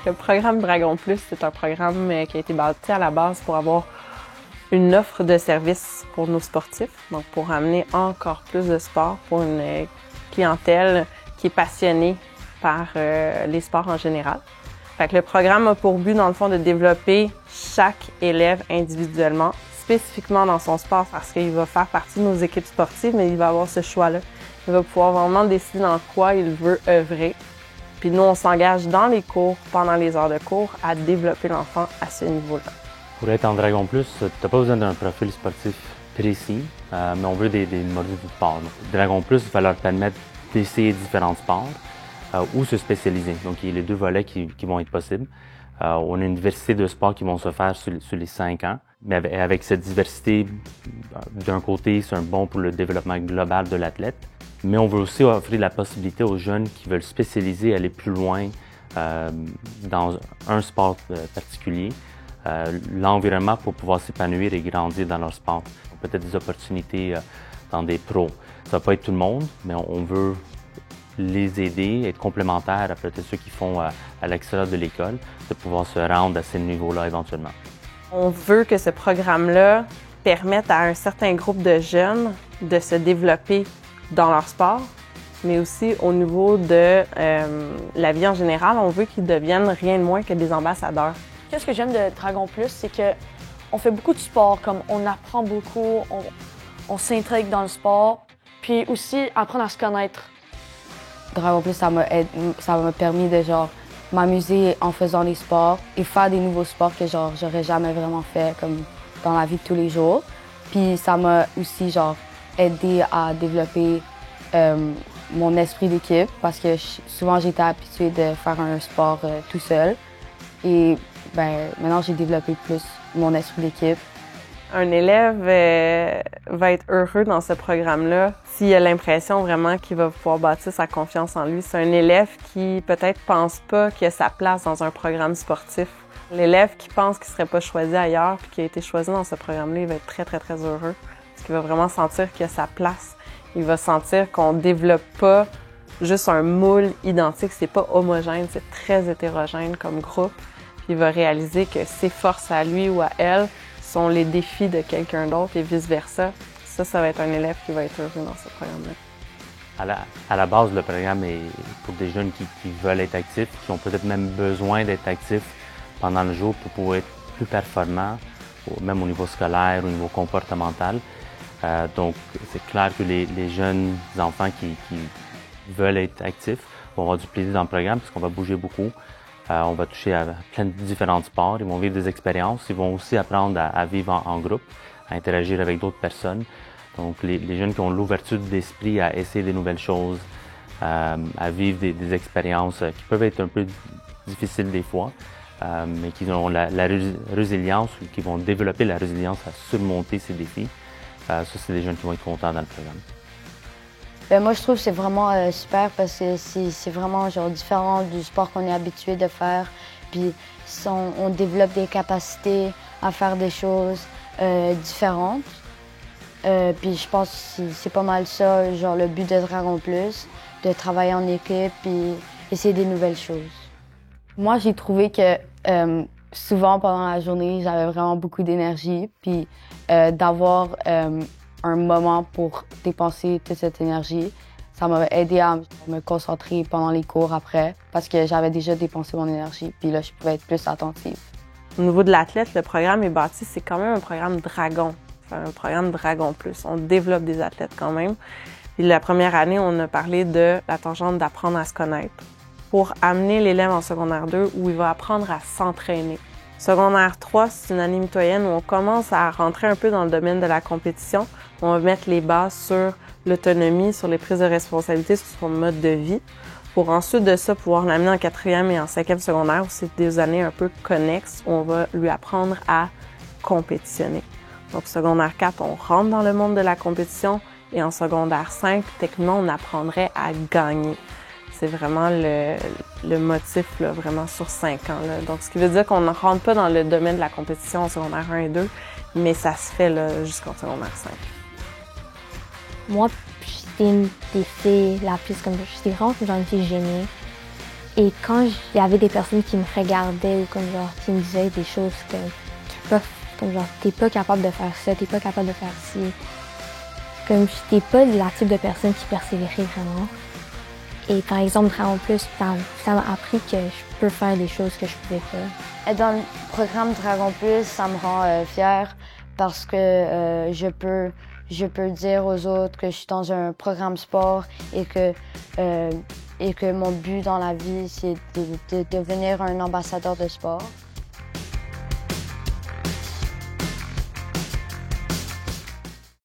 Le programme Dragon Plus, c'est un programme qui a été bâti à la base pour avoir une offre de services pour nos sportifs, donc pour amener encore plus de sport pour une clientèle qui est passionnée par les sports en général. Fait que le programme a pour but, dans le fond, de développer chaque élève individuellement, spécifiquement dans son sport, parce qu'il va faire partie de nos équipes sportives, mais il va avoir ce choix-là. Il va pouvoir vraiment décider dans quoi il veut œuvrer. Puis nous, on s'engage dans les cours, pendant les heures de cours, à développer l'enfant à ce niveau-là. Pour être en Dragon Plus, tu n'as pas besoin d'un profil sportif précis, mais on veut des modules de sport. Donc, Dragon Plus va leur permettre d'essayer différents sports ou se spécialiser. Donc, il y a les deux volets qui vont être possibles. On a une diversité de sports qui vont se faire sur les 5 ans, mais avec cette diversité, d'un côté, c'est un bon pour le développement global de l'athlète, mais on veut aussi offrir la possibilité aux jeunes qui veulent spécialiser, aller plus loin dans un sport particulier, l'environnement pour pouvoir s'épanouir et grandir dans leur sport. Peut-être des opportunités dans des pros. Ça va pas être tout le monde, mais on veut les aider, être complémentaires à peut-être ceux qui font à l'extérieur de l'école, de pouvoir se rendre à ces niveaux-là éventuellement. On veut que ce programme-là permette à un certain groupe de jeunes de se développer dans leur sport, mais aussi au niveau de la vie en général. On veut qu'ils deviennent rien de moins que des ambassadeurs. Ce que j'aime de Dragon Plus, c'est que on fait beaucoup de sport, comme on apprend beaucoup, on s'intègre dans le sport, puis aussi apprendre à se connaître. Dragon Plus, ça m'a permis de m'amuser en faisant des sports et faire des nouveaux sports que j'aurais jamais vraiment fait comme dans la vie de tous les jours. Puis ça m'a aussi aidé à développer mon esprit d'équipe parce que souvent j'étais habituée de faire un sport tout seul. Et maintenant j'ai développé plus mon esprit d'équipe. Un élève va être heureux dans ce programme-là s'il a l'impression vraiment qu'il va pouvoir bâtir sa confiance en lui. C'est un élève qui peut-être pense pas qu'il a sa place dans un programme sportif. L'élève qui pense qu'il serait pas choisi ailleurs puis qui a été choisi dans ce programme-là, il va être très, très, très heureux parce qu'il va vraiment sentir qu'il a sa place. Il va sentir qu'on développe pas juste un moule identique, c'est pas homogène, c'est très hétérogène comme groupe. Puis il va réaliser que ses forces à lui ou à elle sont les défis de quelqu'un d'autre et vice-versa. Ça va être un élève qui va être heureux dans ce programme-là. À la base, le programme est pour des jeunes qui veulent être actifs, qui ont peut-être même besoin d'être actifs pendant le jour pour pouvoir être plus performants, même au niveau scolaire, au niveau comportemental. Donc, c'est clair que les jeunes enfants qui veulent être actifs vont avoir du plaisir dans le programme parce qu'on va bouger beaucoup. On va toucher à plein de différents sports. Ils vont vivre des expériences. Ils vont aussi apprendre à vivre en groupe, à interagir avec d'autres personnes. Donc, les jeunes qui ont l'ouverture d'esprit à essayer des nouvelles choses, à vivre des expériences qui peuvent être un peu difficiles des fois, mais qui ont la résilience ou qui vont développer la résilience à surmonter ces défis. Ça, c'est des jeunes qui vont être contents dans le programme. Moi, je trouve que c'est vraiment super parce que c'est vraiment différent du sport qu'on est habitué de faire. Puis on développe des capacités à faire des choses différentes. Puis je pense que c'est pas mal ça, le but de Dragon Plus, de travailler en équipe puis essayer des nouvelles choses. Moi, j'ai trouvé que souvent pendant la journée, j'avais vraiment beaucoup d'énergie. Puis d'avoir un moment pour dépenser toute cette énergie, ça m'a aidé à me concentrer pendant les cours après parce que j'avais déjà dépensé mon énergie. Puis là, je pouvais être plus attentive. Au niveau de l'athlète, le programme est bâti, c'est quand même un programme Dragon. C'est un programme Dragon Plus. On développe des athlètes quand même. Puis la première année, on a parlé de la tangente d'apprendre à se connaître pour amener l'élève en secondaire 2 où il va apprendre à s'entraîner. Secondaire 3, c'est une année mitoyenne où on commence à rentrer un peu dans le domaine de la compétition. On va mettre les bases sur l'autonomie, sur les prises de responsabilité, sur son mode de vie, pour ensuite de ça pouvoir l'amener en 4e et en 5e secondaire, où c'est des années un peu connexes, où on va lui apprendre à compétitionner. Donc, secondaire 4, on rentre dans le monde de la compétition, et en secondaire 5, techniquement, on apprendrait à gagner. C'est vraiment le motif là, vraiment sur 5 ans. Là. Donc, ce qui veut dire qu'on ne rentre pas dans le domaine de la compétition en secondaire 1 et 2, mais ça se fait là, jusqu'en secondaire 5. Moi, j'étais une des filles la plus comme j'étais vraiment, j'en étais gênée. Et quand il y avait des personnes qui me regardaient ou comme genre qui me disaient des choses que tu peux pas, comme genre t'es pas capable de faire ça, t'es pas capable de faire ci. Comme j'étais pas la type de personne qui persévérait vraiment. Et par exemple, Dragon Plus, ça m'a appris que je peux faire des choses que je pouvais pas. Être dans le programme Dragon Plus, ça me rend fière parce que je peux dire aux autres que je suis dans un programme sport et que mon but dans la vie, c'est de devenir un ambassadeur de sport.